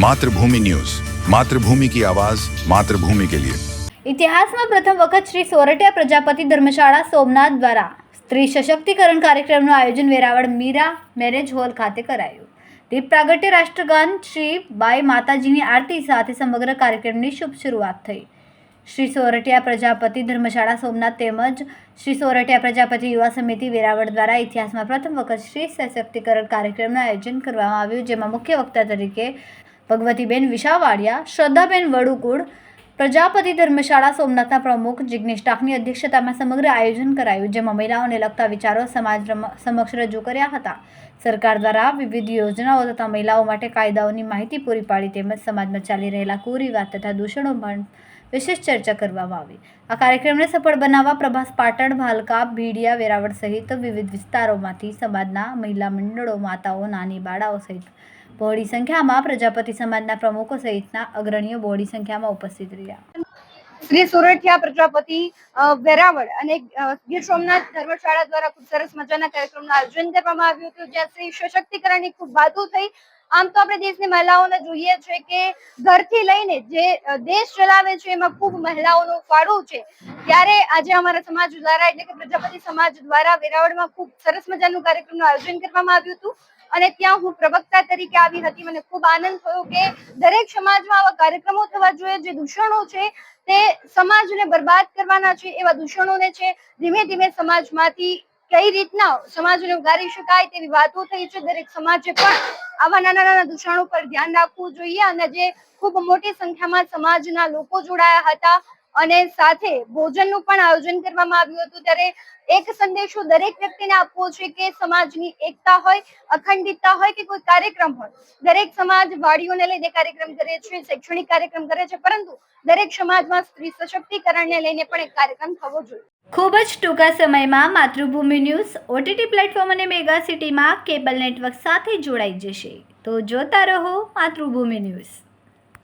मातृभूमि न्यूज, मातृभूमि की आवाज, मातृभूमि के लिए। ઇતિહાસમાં પ્રથમ વખત શ્રી સોરઠિયા પ્રજાપતિ ધર્મશાળા સોમનાથ દ્વારા સ્ત્રી સશક્તિકરણ કાર્યક્રમનું આયોજન વેરાવળ મીરા મેરેજ હોલ ખાતે કરાયું। દીપ પ્રાગટ્ય રાષ્ટ્રગાન શ્રી બાઈ માતાજીની આરતી સાથે સમગ્ર કાર્યક્રમની શુભ શરૂઆત થઈ। શ્રી સોરઠિયા પ્રજાપતિ ધર્મશાળા સોમનાથ તેમજ શ્રી સોરઠિયા પ્રજાપતિ યુવા સમિતિ વેરાવળ દ્વારા ઇતિહાસમાં પ્રથમ વખત સ્ત્રી સશક્તિકરણ કાર્યક્રમનું આયોજન કરવામાં આવ્યું, જેમાં મુખ્ય વક્તા તરીકે ભગવતીબેન વિશાવાડિયા, શ્રદ્ધાબેન વડુકુળ, પ્રજાપતિ ધર્મશાળા સોમનાથના પ્રમુખ જિગ્નેશ ટાકની અધ્યક્ષતામાં સમગ્ર આયોજન કરાયું, જેમાં મહિલાઓને લગતા વિચારો સમાજ સમક્ષ રજૂ કર્યા હતા। સરકાર દ્વારા વિવિધ યોજનાઓ તથા મહિલાઓ માટે કાયદાઓની માહિતી પૂરી પાડી તેમજ સમાજમાં ચાલી રહેલા કુરિવાજ તથા દૂષણો પર વિશેષ ચર્ચા કરવામાં આવી। આ કાર્યક્રમને સફળ બનાવવા પ્રભાસ પાટણ, ભાલકા, ભીડિયા, વેરાવળ સહિત વિવિધ વિસ્તારોમાંથી સમાજના મહિલા મંડળો, માતાઓ, નાની બાળાઓ સહિત બહોળી સંખ્યામાં પ્રજાપતિ સમાજના પ્રમુખો સહિતના અગ્રણીઓ બહોળી સંખ્યામાં ઉપસ્થિત રહ્યા। શ્રી સોરઠિયા પ્રજાપતિ વેરાવળ અને ગીર સોમનાથ ધર્મશાળા દ્વારા ખૂબ સરસ મજાના કાર્યક્રમનું આયોજન કરવામાં આવ્યું હતું, જ્યાં સ્ત્રી સશક્તિકરણની ખૂબ વાતો થઈ। આમ તો આપણે દેશની મહિલાઓને જોઈએ છે કે ઘરથી લઈને જે દેશ ચલાવે છે એમાં ખૂબ મહિલાઓનો ફાળો છે, ત્યારે આજે અમારા સમાજ દ્વારા એટલે કે પ્રજાપતિ સમાજ દ્વારા વેરાવળમાં ખૂબ સરસ મજાનું કાર્યક્રમનું આયોજન કરવામાં આવ્યું હતું અને ત્યાં હું પ્રવક્તા તરીકે આવી હતી। મને ખૂબ આનંદ થયો કે દરેક સમાજમાં આવા કાર્યક્રમો થવા જોઈએ। જે દૂષણો છે તે સમાજને બરબાદ કરવાના છે, એવા દૂષણોને છે ધીમે ધીમે સમાજમાંથી કઈ રીતના સમાજને ઉગારી શકાય તેવી વાતો થઈ છે। દરેક સમાજે પણ આવા નાના નાના દૂષણો પર ધ્યાન રાખવું જોઈએ અને જે ખૂબ મોટી સંખ્યામાં સમાજના લોકો જોડાયા હતા અને સાથે ભોજનનું પણ આયોજન કરવામાં આવ્યું હતું। ત્યારે એક સંદેશો દરેક વ્યક્તિને આપવો છે કે સમાજની એકતા હોય, અખંડિતતા હોય કે કોઈ કાર્યક્રમ હોય, દરેક સમાજ વાડીઓને લઈને કાર્યક્રમ કરે છે, શૈક્ષણિક કાર્યક્રમ કરે છે, પરંતુ દરેક સમાજમાં સ્ત્રી સશક્તિકરણને લઈને પણ એક કાર્યક્રમ થવો જોઈએ। ખૂબ જ ટૂંકા સમયમાં માતૃભૂમિ ન્યૂઝ ઓટીટી પ્લેટફોર્મ અને મેગા સિટીમાં કેબલ નેટવર્ક સાથે જોડાઈ જશે, તો જોતા રહો માતૃભૂમિ ન્યૂઝ।